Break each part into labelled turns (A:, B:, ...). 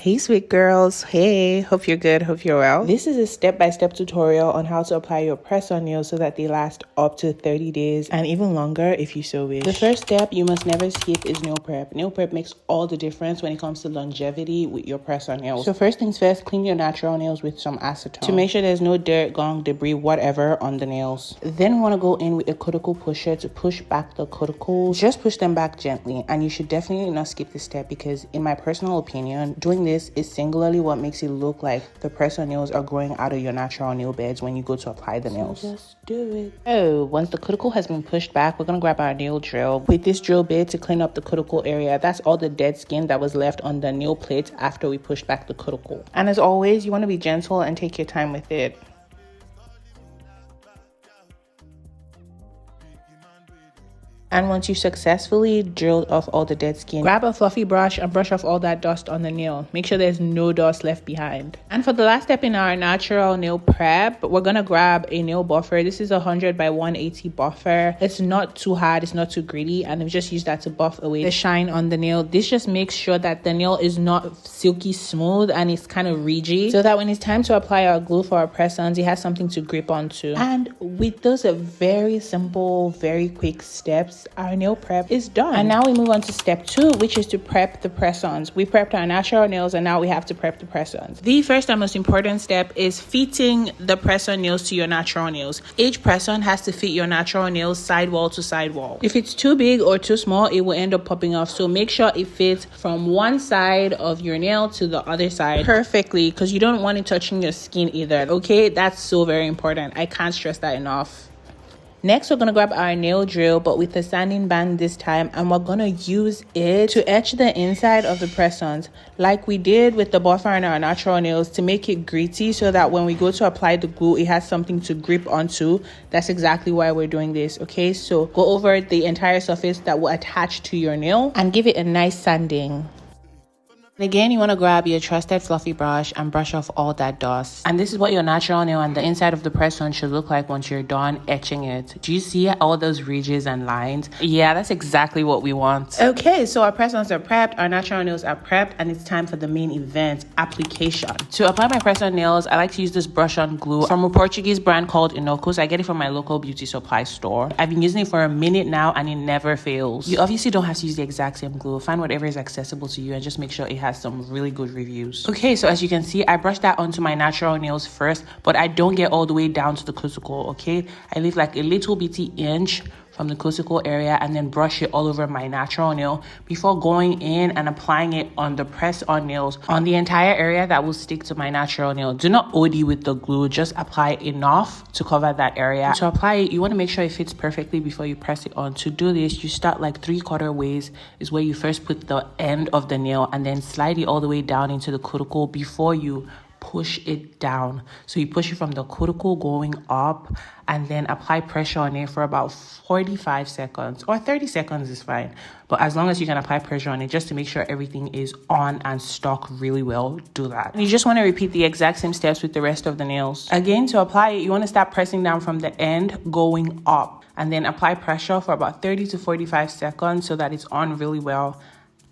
A: Hey sweet girls, hey, hope you're good, hope you're well. This is a step-by-step tutorial on how to apply your press-on nails so that they last up to 30 days and even longer if you so wish. The first step you must never skip is nail prep. Nail prep makes all the difference when it comes to longevity with your press-on nails. So first things first, clean your natural nails with some acetone to make sure there's no dirt, gunk, debris, whatever on the nails. Then we want to go in with a cuticle pusher to push back the cuticles. Just push them back gently, and you should definitely not skip this step because in my personal opinion, doing this is singularly what makes it look like the press-on nails are growing out of your natural nail beds when you go to apply the nails. So just do it. Oh, once the cuticle has been pushed back, we're gonna grab our nail drill with this drill bit to clean up the cuticle area. That's all the dead skin that was left on the nail plate after we pushed back the cuticle. And as always, you want to be gentle and take your time with it. And once you successfully drilled off all the dead skin, grab a fluffy brush and brush off all that dust on the nail. Make sure there's no dust left behind. And for the last step in our natural nail prep, we're gonna grab a nail buffer. This is a 100 by 180 buffer. It's not too hard, it's not too gritty, and we just use that to buff away the shine on the nail. This just makes sure that the nail is not silky smooth and it's kind of ridgy, so that when it's time to apply our glue for our press-ons, it has something to grip onto. And with those very simple, very quick steps, our nail prep is done. And now we move on to step 2, which is to prep the press-ons. We prepped our natural nails and now we have to prep the press-ons. The first and most important step is fitting the press-on nails to your natural nails. Each press-on has to fit your natural nails sidewall to sidewall. If it's too big or too small, it will end up popping off. So make sure it fits from one side of your nail to the other side perfectly, because you don't want it touching your skin either. Okay, that's so very important. I can't stress that enough. Next, we're going to grab our nail drill, but with a sanding band this time, and we're going to use it to etch the inside of the press-ons like we did with the buffer on our natural nails to make it gritty so that when we go to apply the glue, it has something to grip onto. That's exactly why we're doing this, okay? So go over the entire surface that will attach to your nail and give it a nice sanding. Again, you want to grab your trusted fluffy brush and brush off all that dust. And this is what your natural nail and the inside of the press-on should look like once you're done etching it. Do you see all those ridges and lines? Yeah, that's exactly what we want. Okay, so our press-ons are prepped, our natural nails are prepped, and it's time for the main event, application. To apply my press-on nails, I like to use this brush-on glue from a Portuguese brand called Inocus. I get it from my local beauty supply store. I've been using it for a minute now and it never fails. You obviously don't have to use the exact same glue. Find whatever is accessible to you and just make sure it has some really good reviews. Okay, so as you can see, I brushed that onto my natural nails first, but I don't get all the way down to the cuticle, okay? I leave like a little bitty inch from the cuticle area and then brush it all over my natural nail before going in and applying it on the press-on nails on the entire area that will stick to my natural nail. Do not OD with the glue, just apply enough to cover that area. To apply it, you want to make sure it fits perfectly before you press it on. To do this, you start like 3/4 ways is where you first put the end of the nail and then slide it all the way down into the cuticle before you push it down. So you push it from the cuticle going up and then apply pressure on it for about 45 seconds or 30 seconds is fine. But as long as you can apply pressure on it just to make sure everything is on and stuck really well, do that. And you just want to repeat the exact same steps with the rest of the nails. Again, to apply it, you want to start pressing down from the end going up and then apply pressure for about 30 to 45 seconds so that it's on really well.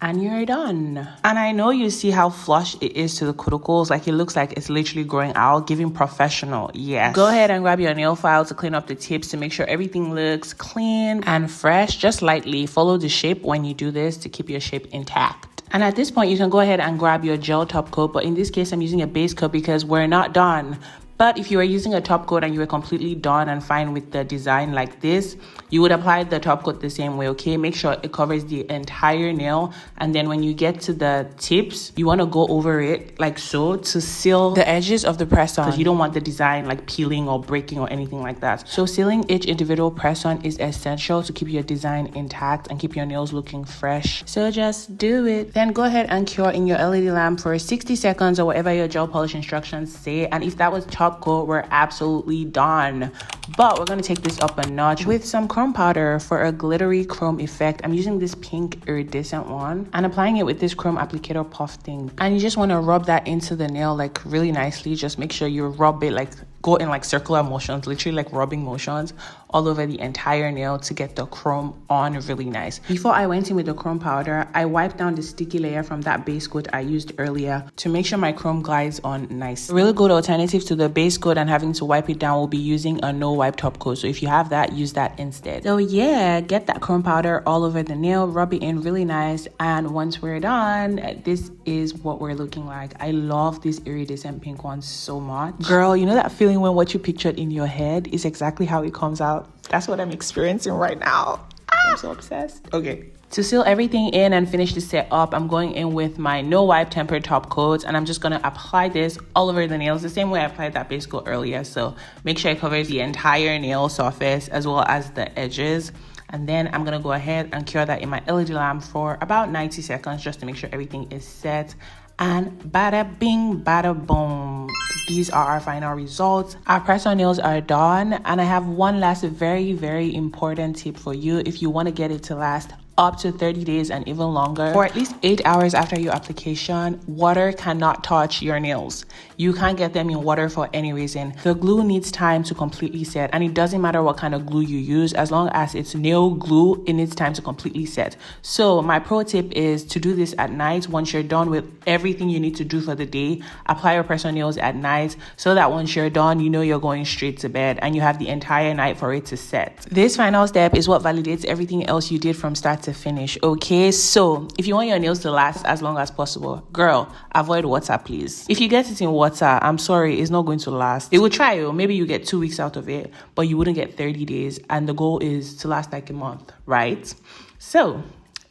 A: And you're done. And I know you see how flush it is to the cuticles. Like it looks like it's literally growing out, giving professional. Yes. Go ahead and grab your nail file to clean up the tips to make sure everything looks clean and fresh. Just lightly follow the shape when you do this to keep your shape intact. And at this point, you can go ahead and grab your gel top coat. But in this case, I'm using a base coat because we're not done. But if you were using a top coat and you were completely done and fine with the design like this, you would apply the top coat the same way, okay? Make sure it covers the entire nail. And then when you get to the tips, you want to go over it like so to seal the edges of the press-on because you don't want the design like peeling or breaking or anything like that. So sealing each individual press-on is essential to keep your design intact and keep your nails looking fresh. So just do it. Then go ahead and cure in your LED lamp for 60 seconds or whatever your gel polish instructions say. And if that was top coat, we're absolutely done. But we're going to take this up a notch with some chrome powder for a glittery chrome effect. I'm using this pink iridescent one and applying it with this chrome applicator puff thing. And you just want to rub that into the nail like really nicely. Just make sure you rub it like go in like circular motions, literally like rubbing motions all over the entire nail to get the chrome on really nice. Before I went in with the chrome powder, I wiped down the sticky layer from that base coat I used earlier to make sure my chrome glides on nice. A really good alternative to the base coat and having to wipe it down will be using a no wipe top coat. So if you have that, use that instead. So yeah, get that chrome powder all over the nail, rub it in really nice, and once we're done, this is what we're looking like. I love this iridescent pink one so much. Girl, you know that feeling when what you pictured in your head is exactly how it comes out? That's what I'm experiencing right now. I'm so obsessed. Okay. To seal everything in and finish the set up, I'm going in with my no wipe tempered top coat, and I'm just going to apply this all over the nails the same way I applied that base coat earlier. So make sure it covers the entire nail surface as well as the edges. And then I'm going to go ahead and cure that in my LED lamp for about 90 seconds just to make sure everything is set. And bada bing, bada boom. These are our final results. Our press-on nails are done. And I have one last very, very important tip for you if you want to get it to last up to 30 days and even longer. For at least 8 hours after your application, water cannot touch your nails. You can't get them in water for any reason. The glue needs time to completely set, and it doesn't matter what kind of glue you use, as long as it's nail glue, it needs time to completely set. So my pro tip is to do this at night. Once you're done with everything you need to do for the day, apply your press-on nails at night so that once you're done, you know you're going straight to bed and you have the entire night for it to set. This final step is what validates everything else you did from start to finish. Okay, so if you want your nails to last as long as possible, girl, avoid water, please. If you get it in water, I'm sorry, it's not going to last. It will try you. Maybe you get 2 weeks out of it, but you wouldn't get 30 days, and the goal is to last like a month, right? So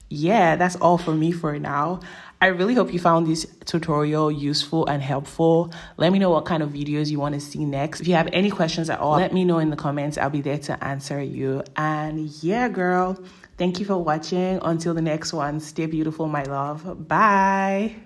A: yeah, that's all for me for now. I really hope you found this tutorial useful and helpful. Let me know what kind of videos you want to see next. If you have any questions at all, let me know in the comments. I'll be there to answer you. And yeah, girl, thank you for watching. Until the next one, stay beautiful, my love. Bye.